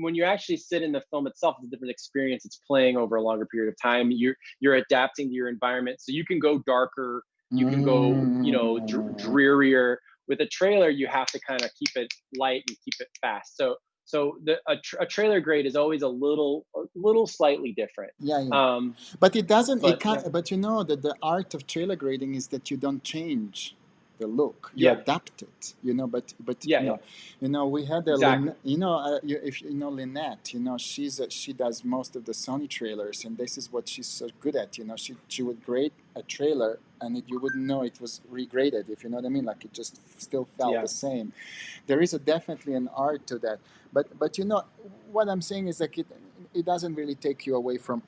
when you actually sit in the film itself, it's a different experience. It's playing over a longer period of time. You're adapting to your environment, so you can go darker. You can go, drearier. With a trailer, you have to kind of keep it light and keep it fast. So a trailer grade is always a little slightly different. Yeah. But it doesn't. but, It can't. yeah. But that the art of trailer grading is that you don't change the look. You adapt it. But we had a Exactly. if you know Lynette, she does most of the Sony trailers, and this is what she's so good at. She would grade a trailer, and you wouldn't know it was regraded, if you know what I mean. Like it just still felt the same. There is definitely an art to that. But what I'm saying is like it doesn't really take you away from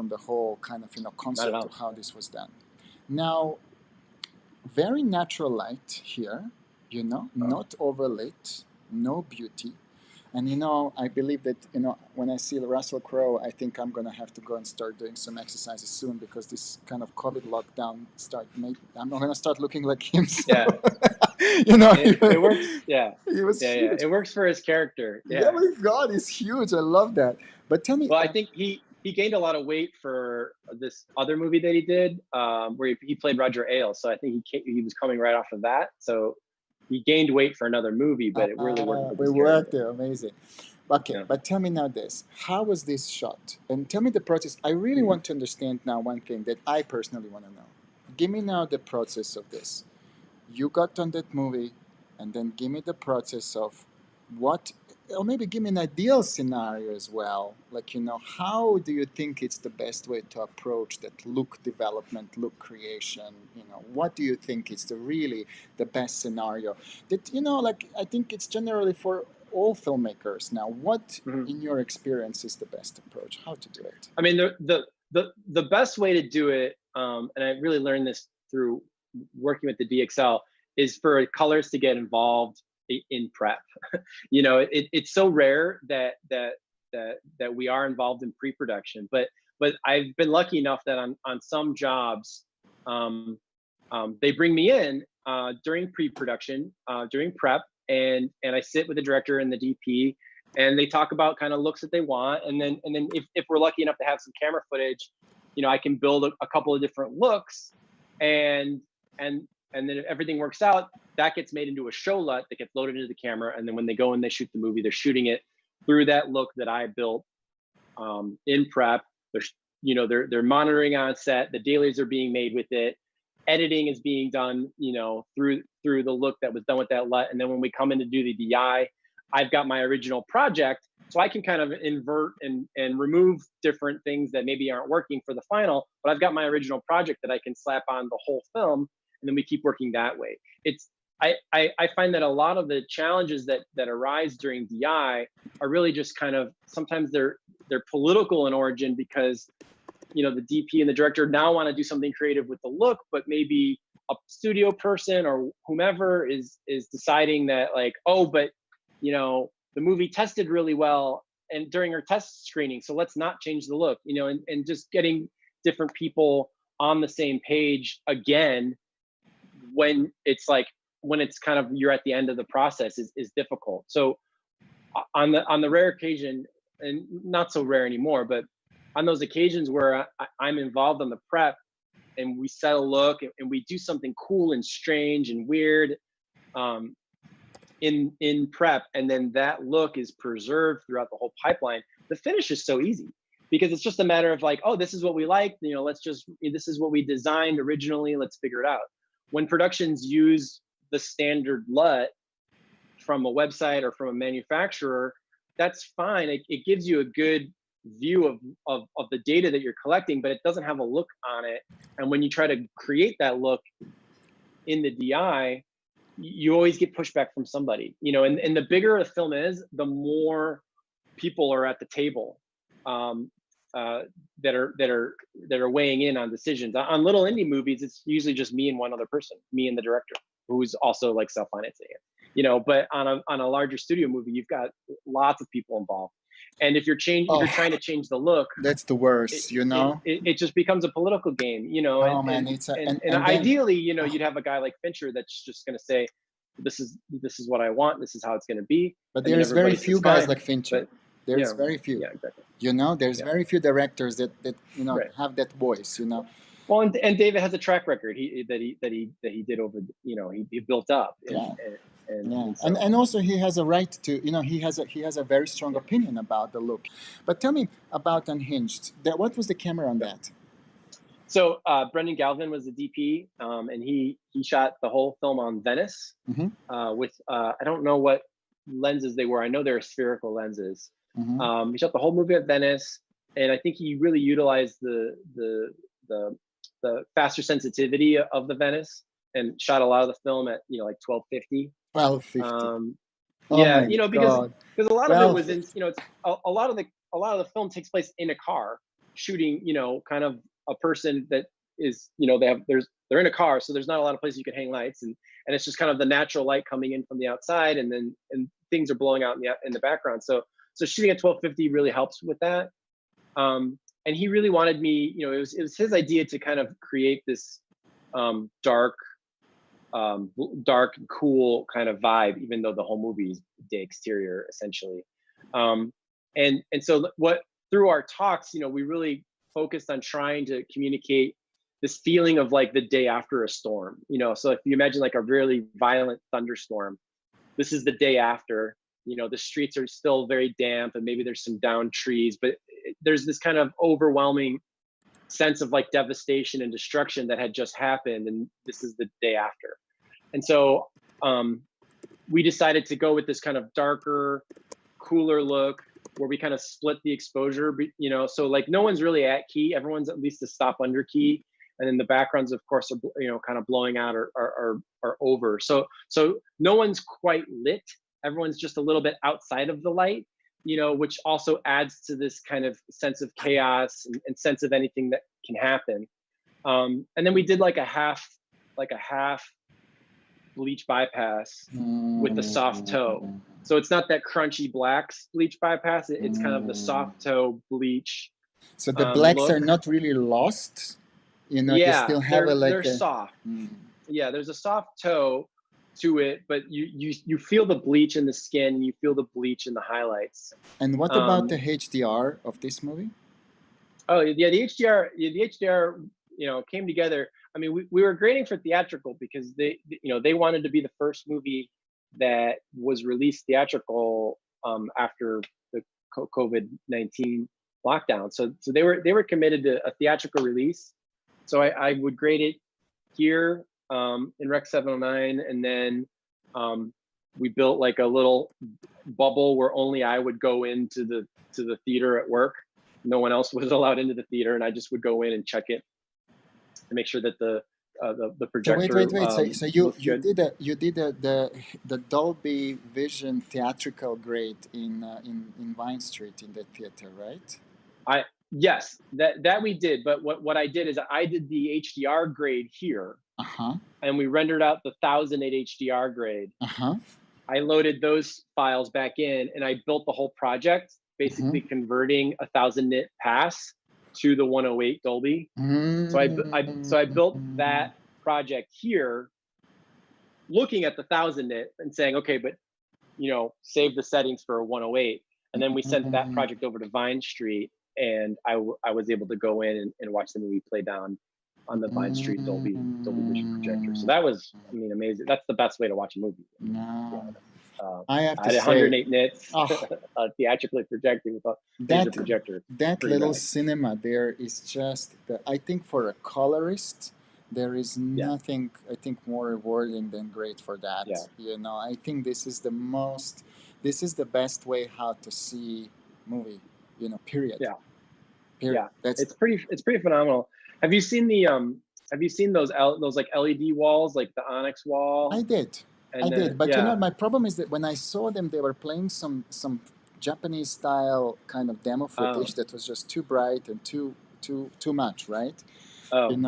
the whole kind of concept of how this was done. Now, very natural light here, not overlit, no beauty. And I believe that when I see Russell Crowe, I think I'm gonna have to go and start doing some exercises soon, because this kind of COVID lockdown I'm gonna start looking like him. So. It works. Yeah, he was huge. It works for his character. Yeah, my God, he's huge. I love that. But tell me. Well, I think he gained a lot of weight for this other movie that he did, where he played Roger Ailes. So I think he was coming right off of that. So he gained weight for another movie, but it really worked. We worked there, amazing. Okay, but tell me now this: how was this shot? And tell me the process. I really want to understand now one thing that I personally want to know. Give me now the process of this. You got on that movie, and then give me the process of what, or maybe give me an ideal scenario as well. Like, how do you think it's the best way to approach that look development, look creation? What do you think is really the best scenario? That, like, I think it's generally for all filmmakers now. What, in your experience, is the best approach? How to do it? I mean, the best way to do it, and I really learned this through working with the DXL, is for colors to get involved in prep. It's so rare that we are involved in pre-production, but I've been lucky enough that on some jobs, they bring me in during pre-production, during prep, and I sit with the director and the DP, and they talk about kind of looks that they want, and then if we're lucky enough to have some camera footage, I can build a couple of different looks, and then if everything works out, that gets made into a show LUT that gets loaded into the camera. And then when they go and they shoot the movie, they're shooting it through that look that I built in prep. They're monitoring on set. The dailies are being made with it. Editing is being done, through the look that was done with that LUT. And then when we come in to do the DI, I've got my original project, so I can kind of invert and remove different things that maybe aren't working for the final. But I've got my original project that I can slap on the whole film. And then we keep working that way. I find that a lot of the challenges that arise during DI are really just kind of, sometimes they're political in origin, because the DP and the director now want to do something creative with the look, but maybe a studio person or whomever is deciding that, like, oh, but the movie tested really well and during our test screening, so let's not change the look, and just getting different people on the same page again, when it's kind of, you're at the end of the process, is difficult. So on the rare occasion, and not so rare anymore, but on those occasions where I'm involved on the prep and we set a look and we do something cool and strange and weird in prep, and then that look is preserved throughout the whole pipeline, the finish is so easy, because it's just a matter of like, oh, this is what we like, this is what we designed originally, let's figure it out. When productions use the standard LUT from a website or from a manufacturer, that's fine. It gives you a good view of the data that you're collecting, but it doesn't have a look on it. And when you try to create that look in the DI, you always get pushback from somebody, you know, and the bigger a film is, the more people are at the table that are weighing in on decisions. On little indie movies, it's usually just me and one other person, me and the director, who's also like self-financing it, you know. But on a larger studio movie, you've got lots of people involved, and if you're trying to change the look, that's the worst, you know. It just becomes a political game, you know. Oh man, and ideally, you know, you'd have a guy like Fincher that's just going to say, this is what I want, this is how it's going to be. But there's very few guys like Fincher. There's very few. Yeah, exactly. You know, there's very few directors that you know have that voice. You know. Well, and David has a track record that he did over, you know, he built up. And also he has a right to, you know, he has a very strong opinion about the look. But tell me about Unhinged. What was the camera on that? So Brendan Galvin was the DP, and he shot the whole film on Venice with I don't know what lenses they were. I know they're spherical lenses. He shot the whole movie at Venice, and I think he really utilized the faster sensitivity of the Venice and shot a lot of the film at, you know, like 1250. 1250. Yeah, you know, because a lot of it was in, you know, it's a lot of the film takes place in a car, shooting, you know, kind of a person that is, you know, they're in a car, so there's not a lot of places you can hang lights, and it's just kind of the natural light coming in from the outside, and things are blowing out in the background. So shooting at 1250 really helps with that. And he really wanted me, you know, it was his idea to kind of create this dark and cool kind of vibe, even though the whole movie is the exterior essentially. And so through our talks, you know, we really focused on trying to communicate this feeling of like the day after a storm, you know. So if you imagine like a really violent thunderstorm, this is the day after. You know, the streets are still very damp, and maybe there's some downed trees, but there's this kind of overwhelming sense of like devastation and destruction that had just happened, and this is the day after. And so we decided to go with this kind of darker, cooler look where we kind of split the exposure, you know, so like no one's really at key, everyone's at least a stop under key, and then the backgrounds, of course, are, you know, kind of blowing out or are over. So no one's quite lit. Everyone's just a little bit outside of the light, you know, which also adds to this kind of sense of chaos and sense of anything that can happen. And then we did like a half bleach bypass with the soft toe. So it's not that crunchy black bleach bypass. It's kind of the soft toe bleach. So the blacks are not really lost, you know. Yeah, you still have they're soft. Yeah, there's a soft toe to it, but you feel the bleach in the skin, you feel the bleach in the highlights. And what about the HDR of this movie? Oh yeah, the HDR, you know, came together. I mean, we were grading for theatrical because they wanted to be the first movie that was released theatrical after the COVID-19 lockdown. So they were committed to a theatrical release. So I would grade it here in Rec 709, and then we built like a little bubble where only I would go into the theater at work. No one else was allowed into the theater, and I just would go in and check it to make sure that the projector. So wait. So you did the Dolby Vision theatrical grade in Vine Street in the theater, right? Yes, that we did. But what I did is I did the HDR grade here, and we rendered out the 1008 HDR grade. I loaded those files back in, and I built the whole project, basically converting a 1000 nit pass to the 108 Dolby. So I built that project here, looking at the 1000 nit and saying, okay, but you know, save the settings for a 108, and then we sent that project over to Vine Street, and I was able to go in and watch the movie play down on the Vine Street Dolby Vision projector. So that was, I mean, amazing. That's the best way to watch a movie. I have to say, 108 nits, theatrically projecting with a laser projector. That little cinema there is just, I think for a colorist, there is nothing, I think, more rewarding than great for that. You know, I think this is the best way how to see movie. period. Yeah. Period. Yeah. It's pretty phenomenal. Have you seen those like LED walls, like the Onyx wall? I did. And But my problem is that when I saw them, they were playing some Japanese style kind of demo footage that was just too bright and too much, right? And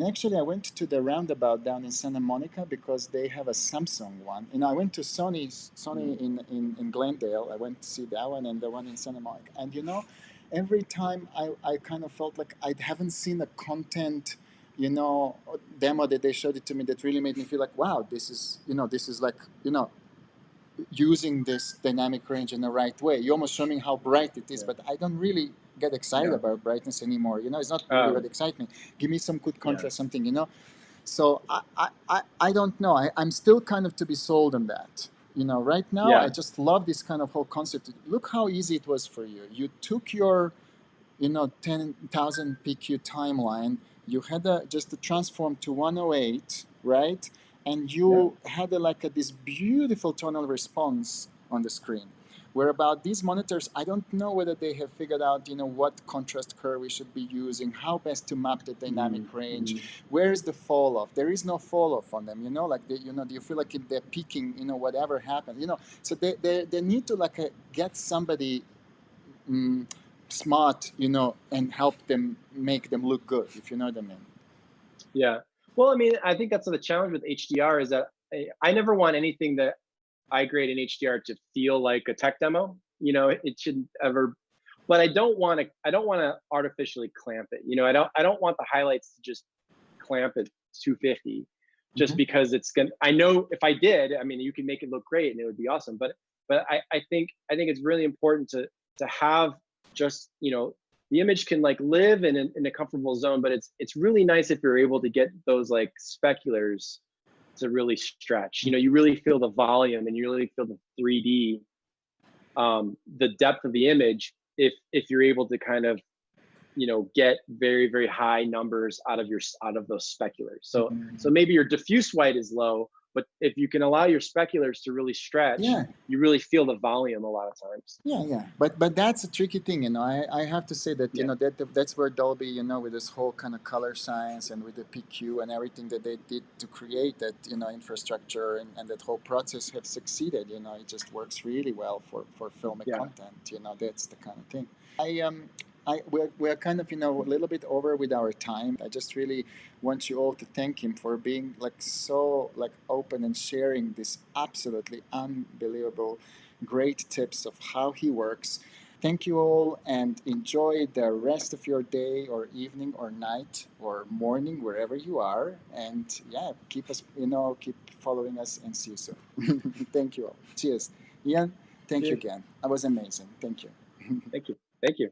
actually I went to the roundabout down in Santa Monica because they have a Samsung one. I went to Sony in Glendale. I went to see that one and the one in Santa Monica. And every time I kind of felt like I haven't seen a content demo that they showed it to me that really made me feel like, wow, this is like, using this dynamic range in the right way. You almost show me how bright it is, but I don't really get excited about brightness anymore. It's not really what excites me. Give me some good contrast, something, So I don't know. I'm still kind of to be sold on that. Right now, I just love this kind of whole concept. Look how easy it was for you. You took your 10,000 PQ timeline, you had just to transform to 108, right? And you had this beautiful tonal response on the screen. Where about these monitors, I don't know whether they have figured out, what contrast curve we should be using, how best to map the dynamic range, where is the fall off? There is no fall off on them, do you feel like if they're peaking, whatever happened, so they need to get somebody smart, and help them make them look good, if you know what I mean. Yeah. Well, I mean, I think that's the challenge with HDR is that I never want anything that I grade in HDR to feel like a tech demo. It shouldn't ever. But I don't want to artificially clamp it. I don't want the highlights to just clamp at 250, just because it's gonna. I know if I did, I mean, you can make it look great and it would be awesome. But I think it's really important to have just the image can live in a comfortable zone, but it's really nice if you're able to get those speculars to really stretch. You really feel the volume and you really feel the 3D, the depth of the image if you're able to kind of get very, very high numbers out of those speculars. So maybe your diffuse white is low, but if you can allow your speculars to really stretch, you really feel the volume a lot of times. But that's a tricky thing, I have to say that that's where Dolby, with this whole kind of color science and with the PQ and everything that they did to create that infrastructure and that whole process have succeeded. It just works really well for filmic content. That's the kind of thing. We're kind of a little bit over with our time. I just really want you all to thank him for being so open and sharing this absolutely unbelievable great tips of how he works. Thank you all and enjoy the rest of your day or evening or night or morning wherever you are, and keep us keep following us and see you soon. Thank you all. Cheers. Ian, thank you again. That was amazing. Thank you. Thank you.